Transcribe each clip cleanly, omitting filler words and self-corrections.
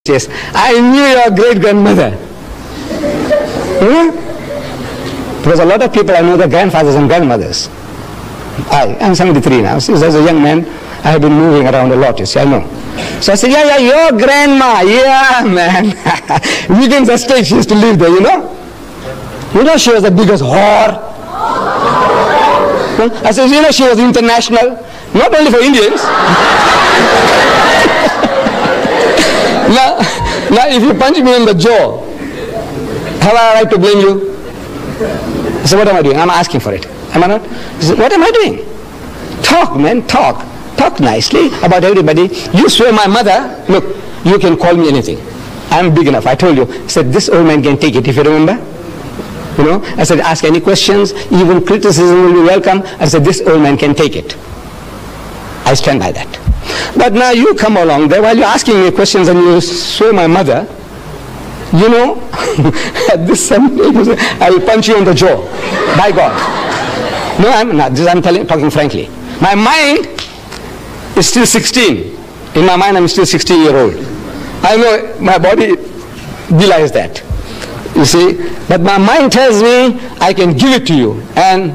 Yes, I knew your great-grandmother. Because a lot of people, I know their grandfathers and grandmothers. I'm 73 now. Since as a young man, I have been moving around a lot, you see, I know. So I said, yeah, your grandma, yeah, man. Weekends at stake, she used to live there, you know. You know, she was the biggest whore. I said, you know, she was international, not only for Indians. Now, if you punch me in the jaw, have I a right to blame you? I said, what am I doing? I'm asking for it. Am I not? He said, what am I doing? Talk, man, talk. Talk nicely about everybody. You swear my mother, look, you can call me anything. I'm big enough. I told you. I said, this old man can take it, if you remember. You know, I said, ask any questions, even criticism will be welcome. I said, this old man can take it. I stand by that. But now you come along there while you're asking me questions and you swear my mother, you know, at this Sunday, I will punch you on the jaw. By God. No, I'm not. This I'm talking frankly. My mind is still 16. In my mind, I'm still 16-year-old. I know my body belies that. You see, but my mind tells me I can give it to you, and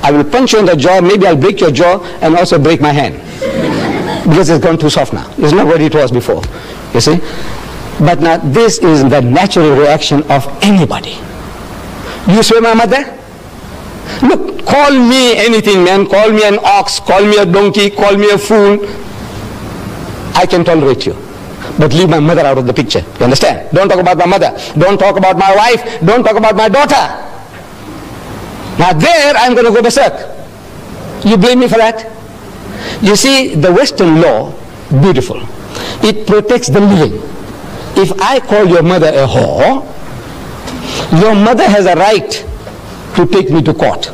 I will punch you on the jaw. Maybe I'll break your jaw and also break my hand because it's gone too soft now. It's not what it was before. You see. But now this is the natural reaction of anybody. You swear my mother? Look, call me anything, man. Call me an ox, call me a donkey, call me a fool. I can tolerate you. But leave my mother out of the picture. You understand? Don't talk about my mother. Don't talk about my wife. Don't talk about my daughter. Now there I'm going to go berserk. You blame me for that? You see, the Western law, beautiful. It protects the living. If I call your mother a whore, your mother has a right to take me to court.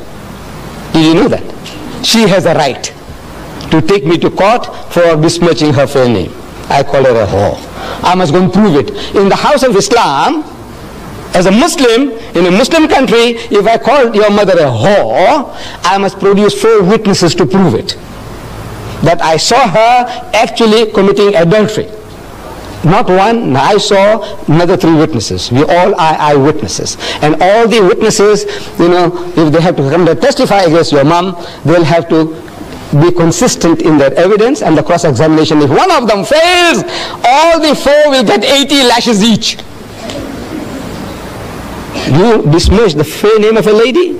Did you know that? She has a right to take me to court for besmirching her fair name. I call her a whore. I must go and prove it. In the house of Islam, as a Muslim, in a Muslim country, if I call your mother a whore, I must produce 4 witnesses to prove it. That I saw her actually committing adultery. Not one, I saw another 3 witnesses. We all are eyewitnesses. And all the witnesses, you know, if they have to come to testify against your mom, they'll have to be consistent in their evidence and the cross-examination. If one of them fails, all the 4 will get 80 lashes each. You besmirch the fair name of a lady?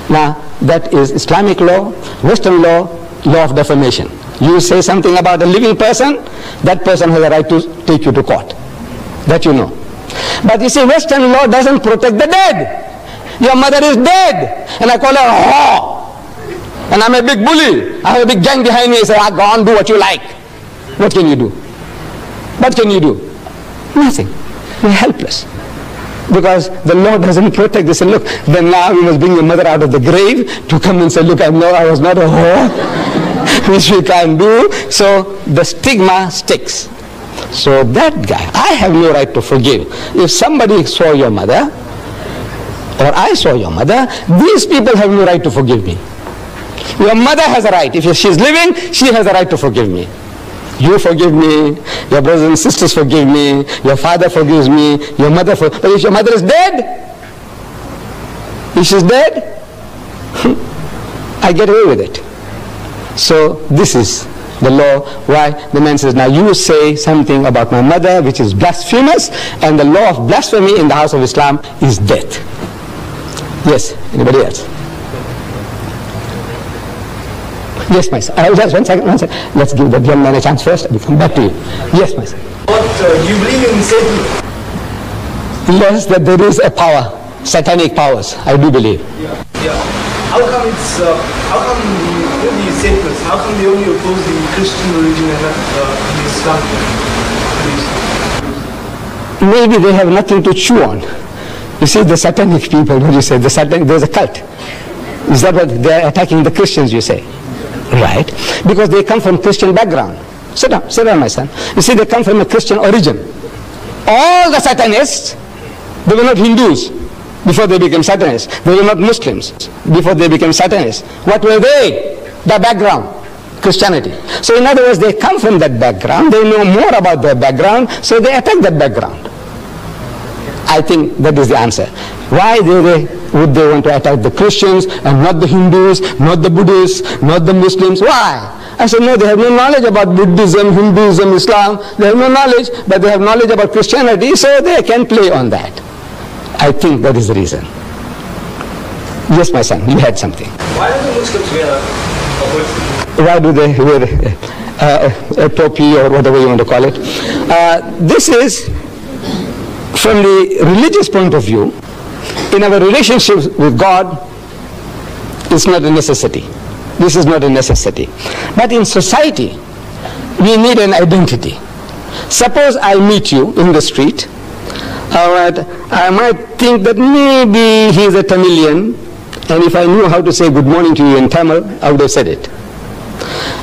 Now, that is Islamic law, Western law, law of defamation. You say something about a living person, that person has a right to take you to court. That you know. But you see, Western law doesn't protect the dead. Your mother is dead, and I call her a whore. And I'm a big bully. I have a big gang behind me. I say, go on, do what you like. What can you do? What can you do? Nothing. We're helpless. Because the law doesn't protect this. And look, then now we must bring your mother out of the grave to come and say, look, I was not a whore. Which we can't do. So the stigma sticks. So that guy, I have no right to forgive. If somebody saw your mother, or I saw your mother, these people have no right to forgive me. Your mother has a right. If she's living, she has a right to forgive me. You forgive me, your brothers and sisters forgive me, your father forgives me, your mother forgives me. But if your mother is dead, if she's dead, I get away with it. So this is the law why the man says, now you say something about my mother which is blasphemous, and the law of blasphemy in the house of Islam is death. Yes, anybody else? Yes, my son. Just one second. Let's give that young man a chance first. I'll come back to you. Yes, my son. What, you believe in Satan? Yes, that there is a power, satanic powers. I do believe. Yeah. How come these Satanists, how come they only oppose the Christian religion and not the Islamic? Maybe they have nothing to chew on. You see, the satanic people, what do you say? There's a cult. Is that what they're attacking the Christians, you say? Right, because they come from Christian background. Sit down, my son. You see, they come from a Christian origin. All the Satanists, they were not Hindus before they became Satanists. They were not Muslims before they became Satanists. What were they? The background. Christianity. So in other words, they come from that background, they know more about their background, so they attack that background. I think that is the answer. Why would they want to attack the Christians and not the Hindus, not the Buddhists, not the Muslims? Why? I said, no, they have no knowledge about Buddhism, Hinduism, Islam. They have no knowledge, but they have knowledge about Christianity, so they can play on that. I think that is the reason. Yes, my son, you had something. Why do the Muslims wear a hood? Why do they wear a topi or whatever you want to call it? This is, from the religious point of view, in our relationships with God, it's not a necessity. This is not a necessity. But in society, we need an identity. Suppose I meet you in the street, I might think that maybe he's a Tamilian, and if I knew how to say good morning to you in Tamil, I would have said it.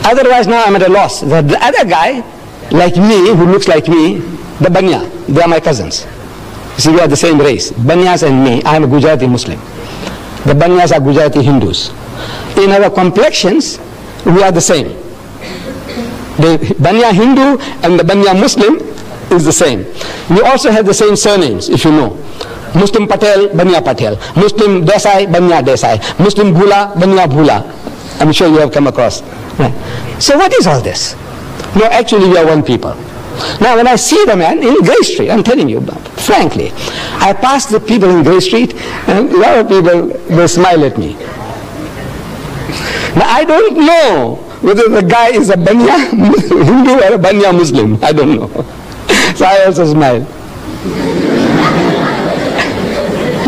Otherwise, now I'm at a loss. The other guy, like me, who looks like me, the Banya, they are my cousins. You see, we are the same race. Banyas and me, I am a Gujarati Muslim. The Banyas are Gujarati Hindus. In our complexions, we are the same. The Banya Hindu and the Banya Muslim is the same. We also have the same surnames, if you know. Muslim Patel, Banya Patel. Muslim Desai, Banya Desai. Muslim Bhula, Banya Bhula. I'm sure you have come across. Right. So what is all this? No, actually we are one people. Now when I see the man in Grey Street, I'm telling you, frankly, I pass the people in Grey Street and a lot of people, they smile at me. Now I don't know whether the guy is a Banya Hindu or a Banya Muslim. I don't know. So I also smile.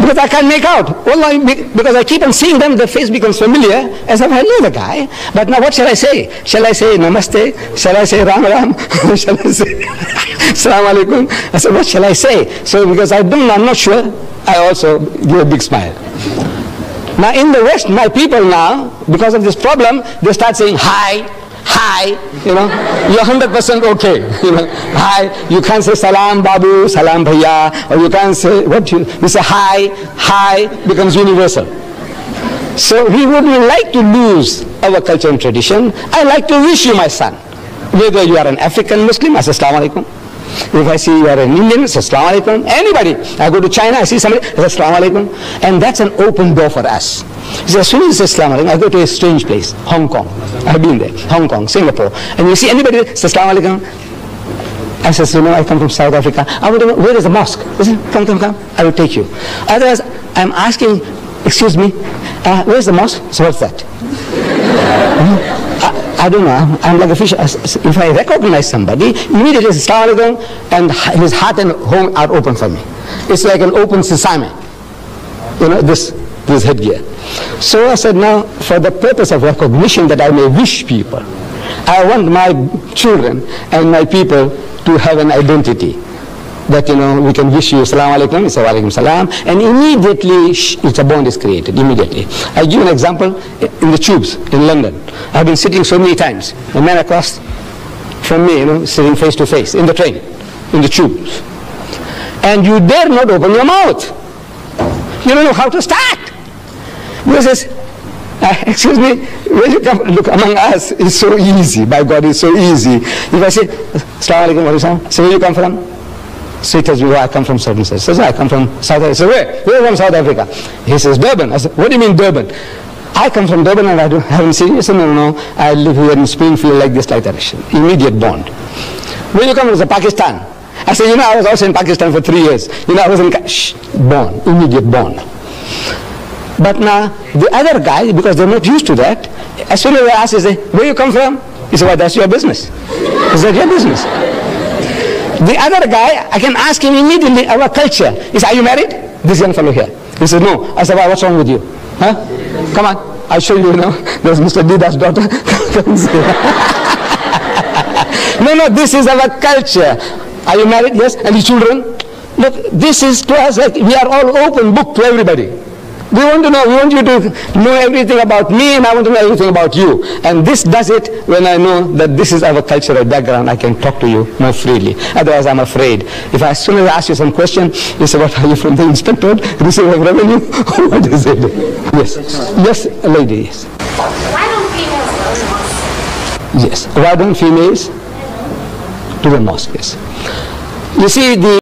Because I can't make out. Because I keep on seeing them, the face becomes familiar, as if I know the guy. But now what shall I say? Shall I say Namaste? Shall I say Ram Ram? Shall I say Assalamu Alaikum? I said, what shall I say? So because I'm not sure, I also give a big smile. Now in the West, my people now, because of this problem, they start saying hi, hi, you know, you're 100% okay, you know, hi, you can't say salam babu, salam bhaiya, or you can't say, you say hi, hi becomes universal. So we wouldn't like to lose our culture and tradition. I like to wish you, my son, whether you are an African Muslim, I say assalamu alaikum. If I see you are an Indian, I say assalamu alaikum. Anybody, I go to China, I see somebody, I say assalamu alaikum. And that's an open door for us. So as soon as you say assalamu alaikum, I go to a strange place, Hong Kong. I've been there, Hong Kong, Singapore. And you see anybody say assalamu alaikum, I say, you know, I come from South Africa. I would know, where is the mosque? I say, come, I will take you. Otherwise, I'm asking, excuse me, where's the mosque? So what's that? I don't know, I'm like a fish. If I recognize somebody, immediately assalamu alaikum, and his heart and home are open for me. It's like an open sesame, you know, this headgear. So I said, now, for the purpose of recognition that I may wish people, I want my children and my people to have an identity. That, you know, we can wish you assalamu alaikum, say wa alaikum salam, and immediately it's a bond is created, immediately. I give an example in the tubes in London. I've been sitting so many times, a man across from me, you know, sitting face to face, in the train, in the tubes. And you dare not open your mouth. You don't know how to start. He says, excuse me, where you come? Look, among us, it's so easy. By God, it's so easy. If I say, assalamu alaikum wa rahmatullah, so where you come from? So he tells me, I come from certain place. He says, I come from South Africa. I say, where? Where from South Africa? He says, Durban. I said, what do you mean Durban? I come from Durban and I haven't seen you. He said, no, I live here in Springfield like this, like that. Immediate bond. Where you come from? I said, Pakistan. I said, you know, I was also in Pakistan for 3 years. You know, I was in, bond, immediate bond. But now, the other guy, because they're not used to that, as soon as I ask, he say, where you come from? He said, well, that's your business. Is that your business? The other guy, I can ask him immediately our culture. He said, are you married? This young fellow here. He said, no. I said, well, what's wrong with you? Huh? Come on, I'll show you, there's Mr. Didat's daughter. No, this is our culture. Are you married? Yes. And the children? Look, this is to us like we are all open book to everybody. We want to know, we want you to know everything about me, and I want to know everything about you. And this does it when I know that this is our cultural background. I can talk to you more freely. Otherwise, I'm afraid. If as soon as I ask you some question, you say, what are you from the inspector? Receiver of revenue? What is it? Yes. Yes, lady. Yes. Why don't females go to mosques? Yes. Why don't females to the mosque? Yes. You see, the